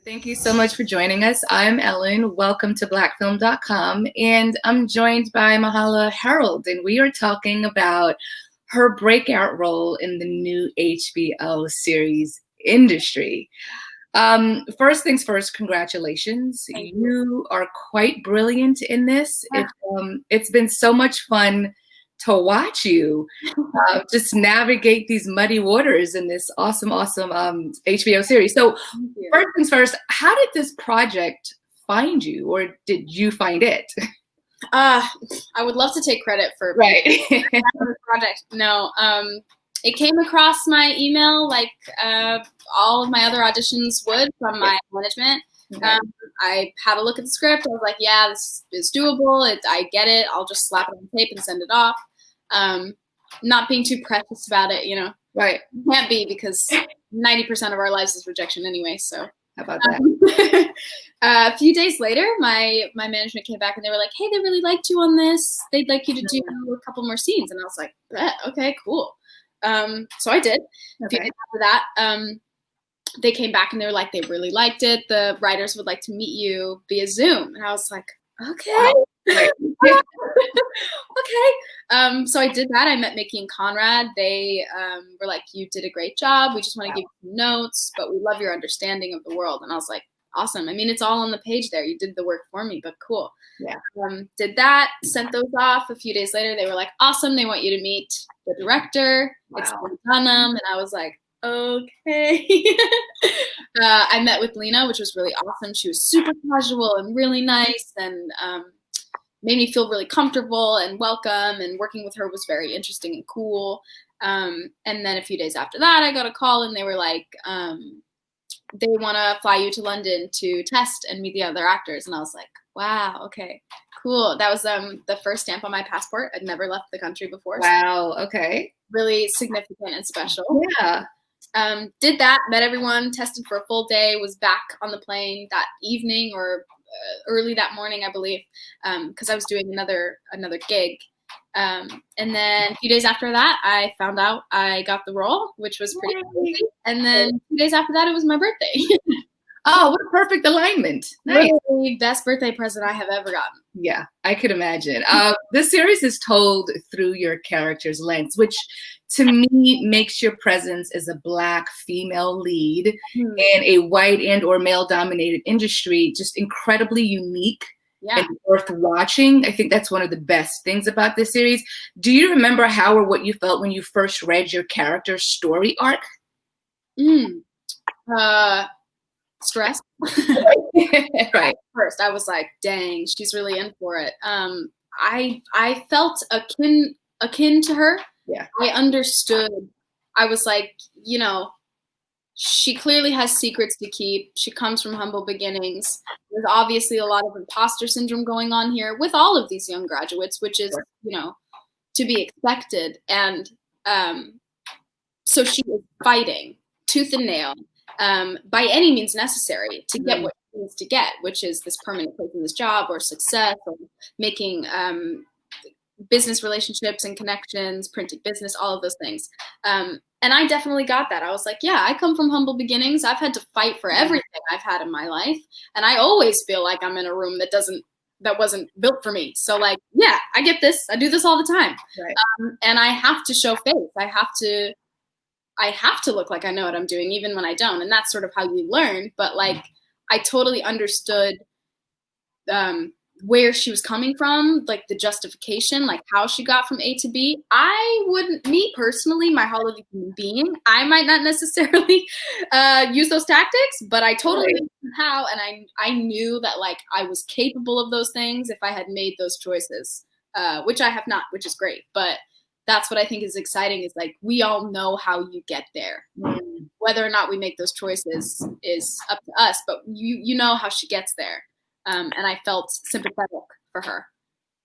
Thank you so much for joining us. I'm Ellen. Welcome to blackfilm.com. And I'm joined by Myha'la Herrold, and we are talking about her breakout role in the new HBO series Industry. First things first, congratulations. Thank You are quite brilliant in this. Yeah. It's been so much fun to watch you just navigate these muddy waters in this awesome HBO series. So Thank you. first things first, how did this project find you, or did you find it? I would love to take credit for Right. the project. No, it came across my email like all of my other auditions would from my management. Okay. I had a look at the script. I was like, yeah, this is doable. I get it. I'll just slap it on tape and send it off. Not being too precious about it, Right. Can't be, because 90% of our lives is rejection anyway. So How about that? a few days later, my management came back and they were like, hey, they really liked you on this. They'd like you to do a couple more scenes. And I was like, okay, cool. So I did. A few days after that, they came back and they were like, they really liked it. The writers would like to meet you via Zoom. And I was like, okay. Wow. Right. Okay. So I did that. I met Mickey and Conrad. They were like, you did a great job. We just want to give you some notes, but we love your understanding of the world. And I was like, awesome. I mean, it's all on the page there. You did the work for me, but cool. Yeah. Did that, sent those off. A few days later, they were like, awesome. They want you to meet the director. Wow. It's Dunham. And I was like, okay. I met with Lena, which was really awesome. She was super casual and really nice, and made me feel really comfortable and welcome, and working with her was very interesting and cool. And then a few days after that, I got a call and they were like, they want to fly you to London to test and meet the other actors. And I was like, wow, okay, cool. That was the first stamp on my passport. I'd never left the country before. Wow, okay. Really significant and special. Yeah. Did that, met everyone, tested for a full day, was back on the plane that evening or early that morning, I believe, because I was doing another gig. And then a few days after that, I found out I got the role, which was pretty crazy. And then 2 days after that, it was my birthday. Oh, what a perfect alignment. Nice. Really best birthday present I have ever gotten. Yeah, I could imagine. This series is told through your character's lens, which to me makes your presence as a Black female lead in a white and or male dominated industry just incredibly unique and worth watching. I think that's one of the best things about this series. Do you remember how or what you felt when you first read your character's story arc? Stress. Right. First, I was like, dang, she's really in for it. I felt akin to her. Yeah. I understood. I was like, she clearly has secrets to keep. She comes from humble beginnings. There's obviously a lot of imposter syndrome going on here with all of these young graduates, which is, to be expected. And so she is fighting tooth and nail by any means necessary to get what she needs to get, which is this permanent place in this job or success or making business relationships and connections, printed business, all of those things. And I definitely got that. I was like, yeah, I come from humble beginnings. I've had to fight for everything I've had in my life. And I always feel like I'm in a room that wasn't built for me. So like, yeah, I get this. I do this all the time. Right. And I have to show face. I have to look like I know what I'm doing, even when I don't. And that's sort of how you learn. But like, I totally understood where she was coming from, like the justification, like how she got from A to B. I wouldn't, me personally, Myha'la human being, I might not necessarily use those tactics, but I totally knew how, and I knew that like I was capable of those things if I had made those choices, which I have not, which is great. But that's what I think is exciting, is like we all know how you get there. Whether or not we make those choices is up to us, but you know how she gets there. And I felt sympathetic for her.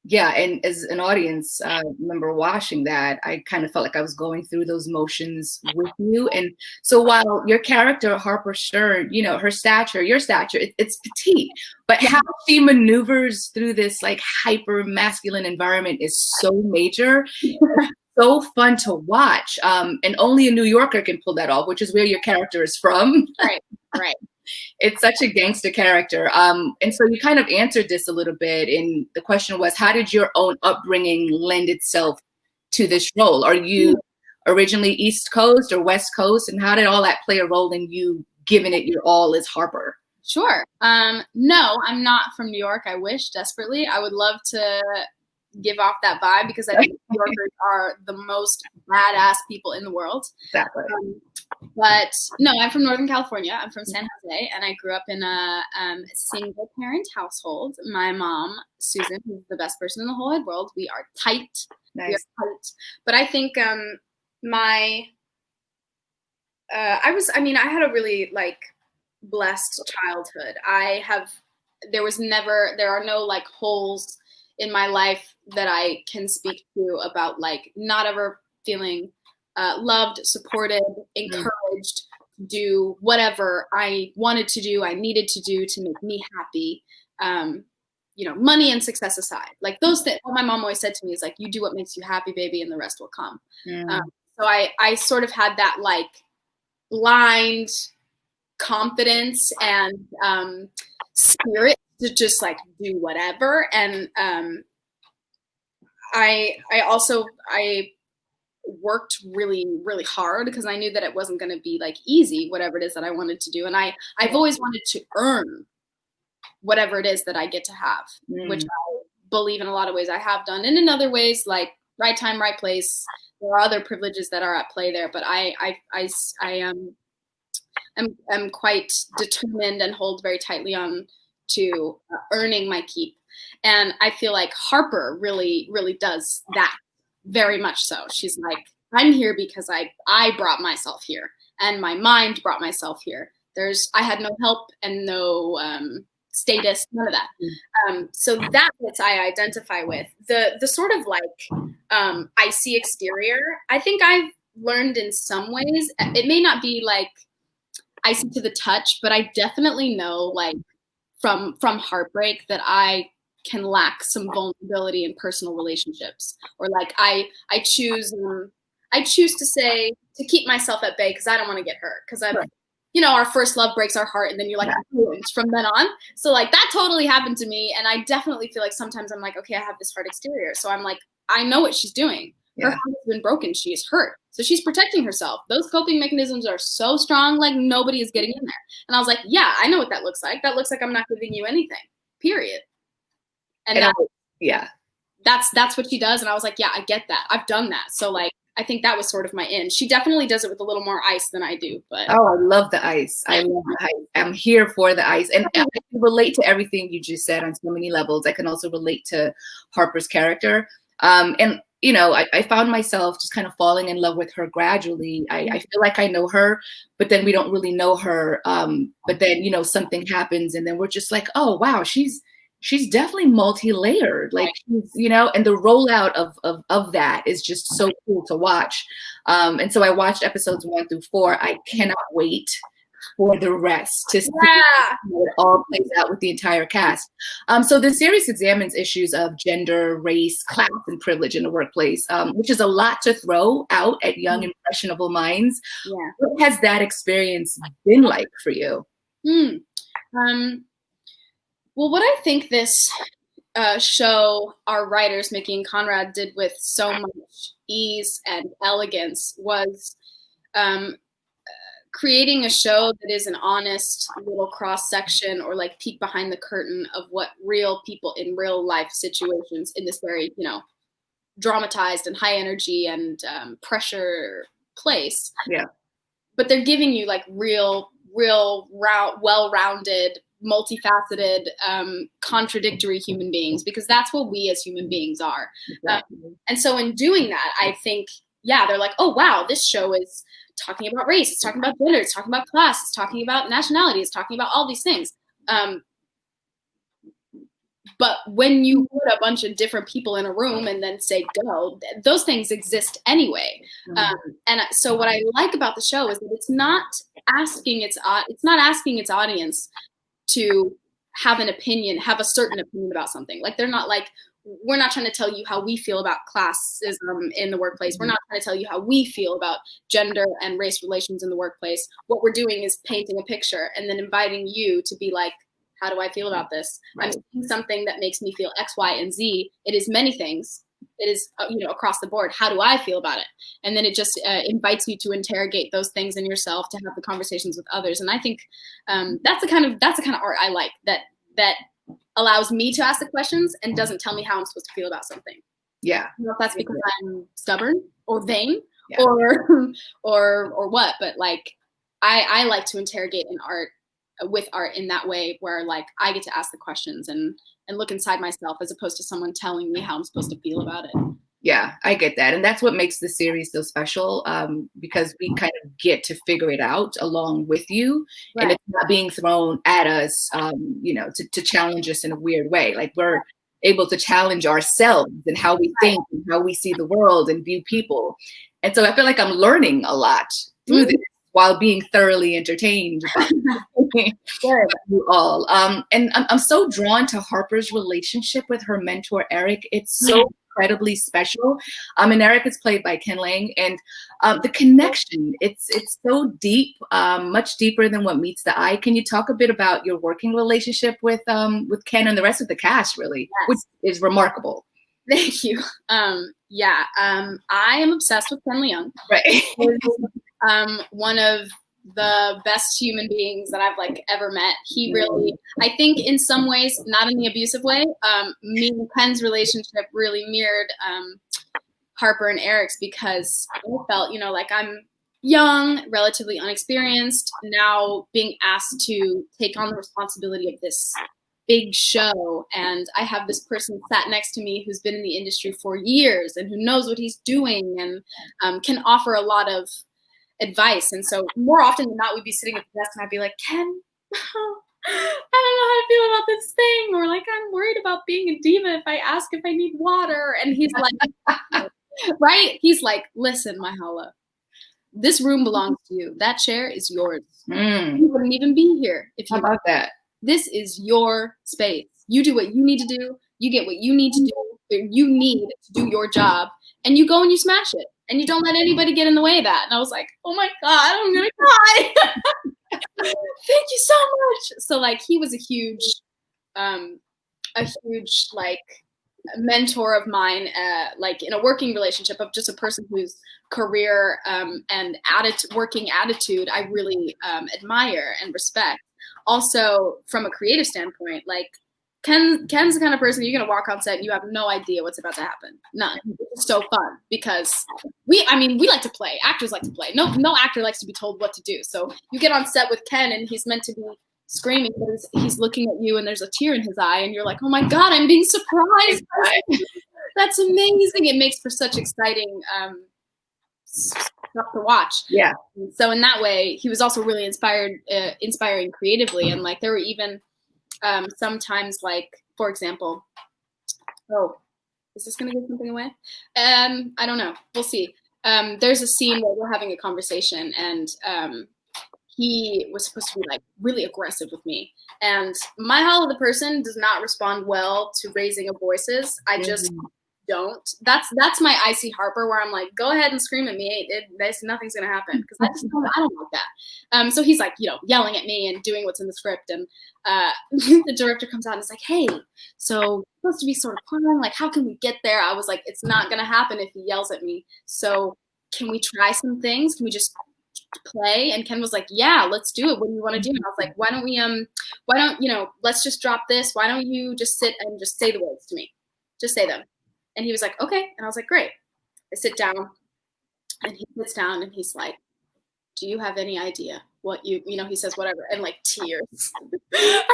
Yeah, and as an audience member watching that, I kind of felt like I was going through those motions with you. And so while your character, Harper Stern, her stature, your stature, it's petite, but how she maneuvers through this like hyper masculine environment is so major. So fun to watch. And only a New Yorker can pull that off, which is where your character is from. Right. It's such a gangster character. And so you kind of answered this a little bit. And the question was, how did your own upbringing lend itself to this role? Are you originally East Coast or West Coast? And how did all that play a role in you giving it your all as Harper? Sure. No, I'm not from New York. I wish desperately. I would love to give off that vibe because I think New Yorkers are the most badass people in the world. Exactly. But no, I'm from Northern California. I'm from San Jose, and I grew up in a single parent household. My mom, Susan, who's the best person in the whole wide world. We are tight. Nice. We are tight. But I think I had a really blessed childhood. There are no holes in my life that I can speak to about not ever feeling loved, supported, encouraged to do whatever I wanted to do, I needed to do to make me happy. Money and success aside, those things. What my mom always said to me is you do what makes you happy, baby, and the rest will come. So I sort of had that blind confidence and spirit to just do whatever. And I worked really, really hard because I knew that it wasn't going to be easy, whatever it is that I wanted to do. And I've always wanted to earn whatever it is that I get to have, which I believe in a lot of ways I have done. And in other ways, right time, right place, there are other privileges that are at play there. But I am quite determined and hold very tightly on to earning my keep. And I feel like Harper really, really does that very much so. She's I'm here because I brought myself here and my mind brought myself here. I had no help and no status, none of that. So that's what I identify with. The sort of icy exterior, I think I've learned in some ways. It may not be icy to the touch, but I definitely know from heartbreak that I can lack some vulnerability in personal relationships, or I choose to say to keep myself at bay because I don't want to get hurt because I'm our first love breaks our heart and then you're ruined from then on. So that totally happened to me, and I definitely feel sometimes I'm okay, I have this hard exterior, so I'm I know what she's doing. Her heart has been broken. She is hurt. So she's protecting herself. Those coping mechanisms are so strong, nobody is getting in there. And I was yeah, I know what that looks like. That looks like I'm not giving you anything, period. And that's what she does. And I was yeah, I get that. I've done that. So I think that was sort of my in. She definitely does it with a little more ice than I do. But I love the ice. I love the ice. I'm here for the ice. And I can relate to everything you just said on so many levels. I can also relate to Harper's character. And I found myself just kind of falling in love with her gradually. I feel like I know her, but then we don't really know her. But then, something happens and then we're just oh, wow, she's definitely multi-layered, and the rollout of that is just so cool to watch. And so I watched episodes 1 through 4. I cannot wait for the rest to see how it all plays out with the entire cast. So the series examines issues of gender, race, class, and privilege in the workplace, which is a lot to throw out at young, impressionable minds. Yeah. What has that experience been like for you? Well, what I think this show, our writers, Mickey and Conrad, did with so much ease and elegance was creating a show that is an honest little cross section or peek behind the curtain of what real people in real life situations in this very, dramatized and high energy and pressure place. Yeah. But they're giving you real, well-rounded, multifaceted, contradictory human beings, because that's what we as human beings are. Exactly. And so in doing that, I think, they're oh, wow, this show is talking about race, it's talking about gender, it's talking about class, it's talking about nationality, it's talking about all these things. But when you put a bunch of different people in a room and then say go, those things exist anyway. And so what I like about the show is that it's not asking its audience to have a certain opinion about something. They're not we're not trying to tell you how we feel about classism in the workplace. We're not trying to tell you how we feel about gender and race relations in the workplace. What we're doing is painting a picture and then inviting you to be like, how do I feel about this? Right. I'm seeing something that makes me feel X, Y, and Z. It is many things. It is, across the board. How do I feel about it? And then it just invites you to interrogate those things in yourself, to have the conversations with others. And I think that's the kind of art I like, that allows me to ask the questions and doesn't tell me how I'm supposed to feel about something. Yeah. I don't know if that's because I'm stubborn or vain or what, but like I like to interrogate with art in that way, where like I get to ask the questions and look inside myself, as opposed to someone telling me how I'm supposed to feel about it. Yeah, I get that. And that's what makes the series so special, because we kind of get to figure it out along with you. Right. And it's not being thrown at us, to challenge us in a weird way. Like, we're able to challenge ourselves and how we think and how we see the world and view people. And so I feel like I'm learning a lot through this, while being thoroughly entertained by you all. And I'm so drawn to Harper's relationship with her mentor, Eric. It's so incredibly special. And Eric is played by Ken Lang. And the connection, it's so deep, much deeper than what meets the eye. Can you talk a bit about your working relationship with Ken and the rest of the cast, really, which is remarkable? Thank you. I am obsessed with Ken Leung. Right. One of the best human beings that I've like ever met. He really, I think in some ways, not in the abusive way, me and Ken's relationship really mirrored Harper and Eric's, because I felt, like I'm young, relatively unexperienced, now being asked to take on the responsibility of this big show, and I have this person sat next to me who's been in the industry for years and who knows what he's doing and can offer a lot of advice. And so more often than not, we'd be sitting at the desk and I'd be like, Ken, I don't know how to feel about this thing, or like, I'm worried about being a diva if I ask if I need water. And he's like, right? He's like, listen, Myha'la, this room belongs to you. That chair is yours. You wouldn't even be here if you. How about that? This is your space. You do what you need to do. You get what you need to do. You need to do your job, and you go and you smash it. And you don't let anybody get in the way of that. And I was like, oh my God, I'm gonna cry. Thank you so much. So like, he was a huge like mentor of mine, like in a working relationship, of just a person whose career and working attitude I really admire and respect. Also, from a creative standpoint, like Ken's the kind of person you're gonna walk on set and you have no idea what's about to happen. None. It's so fun because we like to play. Actors like to play. No actor likes to be told what to do. So you get on set with Ken and he's meant to be screaming, but he's looking at you and there's a tear in his eye and you're like, oh my God, I'm being surprised. That's amazing. It makes for such exciting stuff to watch. Yeah. So in that way, he was also really inspiring creatively. And like, there were even sometimes, like, for example, is this going to give something away? I don't know. We'll see. There's a scene where we're having a conversation and he was supposed to be like really aggressive with me. And Myha'la, the person, does not respond well to raising of voices. I just don't. That's my IC Harper, where I'm like, go ahead and scream at me. Nothing's gonna happen, because I don't like that. So he's like, yelling at me and doing what's in the script, and the director comes out and is like, hey, so it's supposed to be sort of fun. Like, how can we get there? I was like, it's not gonna happen if he yells at me. So can we try some things? Can we just play? And Ken was like, yeah, let's do it. What do you want to do? And I was like, why don't let's just drop this. Why don't you just sit and just say the words to me? Just say them. And he was like, okay. And I was like, great. I sit down and he sits down and he's like, do you have any idea what he says whatever. And like tears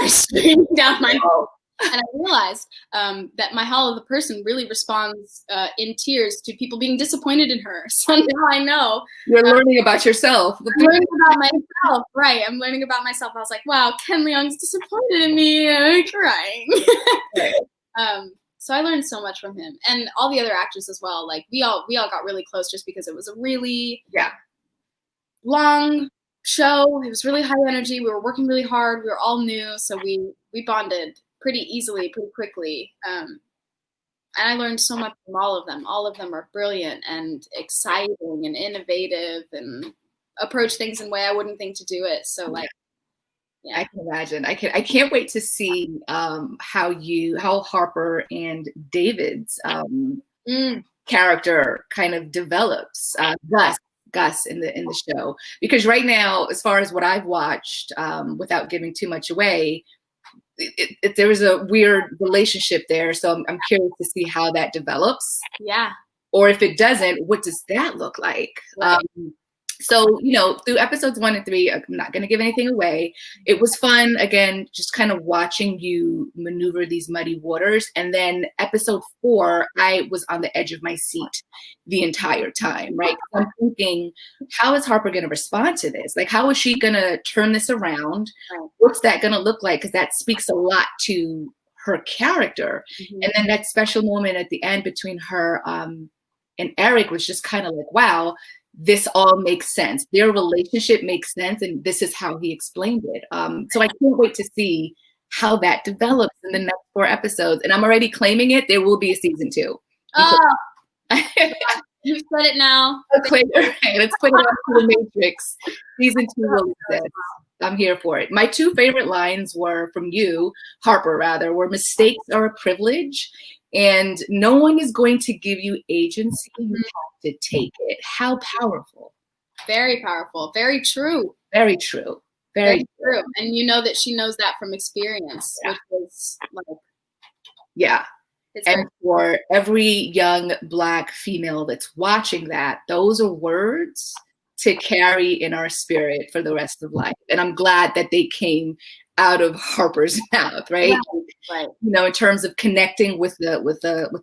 are streaming down my nose. And I realized that Myha'la, the person, really responds in tears to people being disappointed in her. So now I know. You're learning about yourself. I'm learning about myself, right. I'm learning about myself. I was like, wow, Ken Leung's disappointed in me. I'm crying. Right. So I learned so much from him. And all the other actors as well. Like, we all got really close just because it was a really long show. It was really high energy. We were working really hard. We were all new. So we bonded pretty easily, pretty quickly. I learned so much from all of them. All of them are brilliant and exciting and innovative and approach things in a way I wouldn't think to do it. So like, yeah. I can imagine. I can't wait to see how Harper and David's character kind of develops. Gus in the show, because right now, as far as what I've watched, without giving too much away, there was a weird relationship there. So I'm curious to see how that develops. Yeah. Or if it doesn't, what does that look like? Right. So, through episodes 1 and 3, I'm not going to give anything away. It was fun, again, just kind of watching you maneuver these muddy waters. And then episode 4, I was on the edge of my seat the entire time, right? I'm thinking, how is Harper going to respond to this? Like, how is she going to turn this around? What's that going to look like? Because that speaks a lot to her character. Mm-hmm. And then that special moment at the end between her and Eric was just kind of like, wow, this all makes sense. Their relationship makes sense, and this is how he explained it. So I can't wait to see how that develops in the next 4 episodes. And I'm already claiming it. There will be a season 2. Oh, you've said it now. Okay, let's put it on to the Matrix. Season 2 will exist. I'm here for it. My 2 favorite lines were from you, Harper, rather, were mistakes are a privilege, and no one is going to give you agency. You have to take it. How powerful. Very powerful. Very true. Very true. Very true. And you know that she knows that from experience, which is like, yeah. And for every young Black female that's watching that, those are words to carry in our spirit for the rest of life. And I'm glad that they came out of Harper's mouth, right? Right. In terms of connecting with the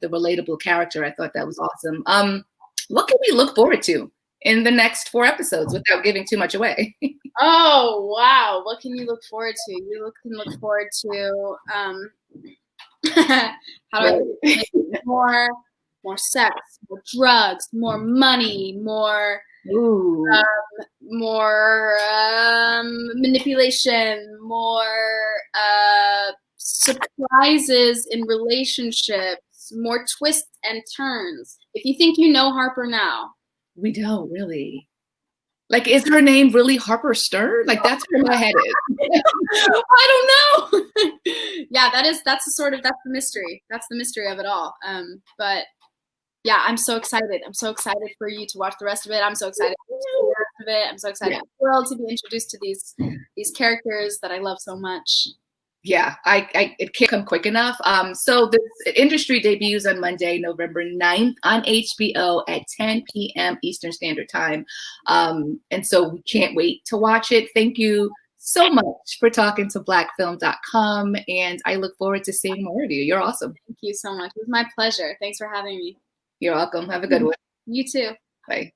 relatable character, I thought that was awesome. What can we look forward to in the next 4 episodes without giving too much away? Oh wow! What can you look forward to? You can look forward to how do I more sex, more drugs, more money, more manipulation, more surprises in relationships, more twists and turns. If you think you know Harper now, we don't really. Like, is her name really Harper Stern? Like, that's where my head is. I don't know. Yeah, that's the mystery. That's the mystery of it all. But yeah, I'm so excited. I'm so excited for you to watch the rest of it. I'm so excited for the rest of it. I'm so excited for the world to be introduced to these characters that I love so much. Yeah, it can't come quick enough. So this Industry debuts on Monday, November 9th on HBO at 10 p.m. Eastern Standard Time. And so we can't wait to watch it. Thank you so much for talking to blackfilm.com. And I look forward to seeing more of you. You're awesome. Thank you so much. It was my pleasure. Thanks for having me. You're welcome. Have a good one. You too. Bye.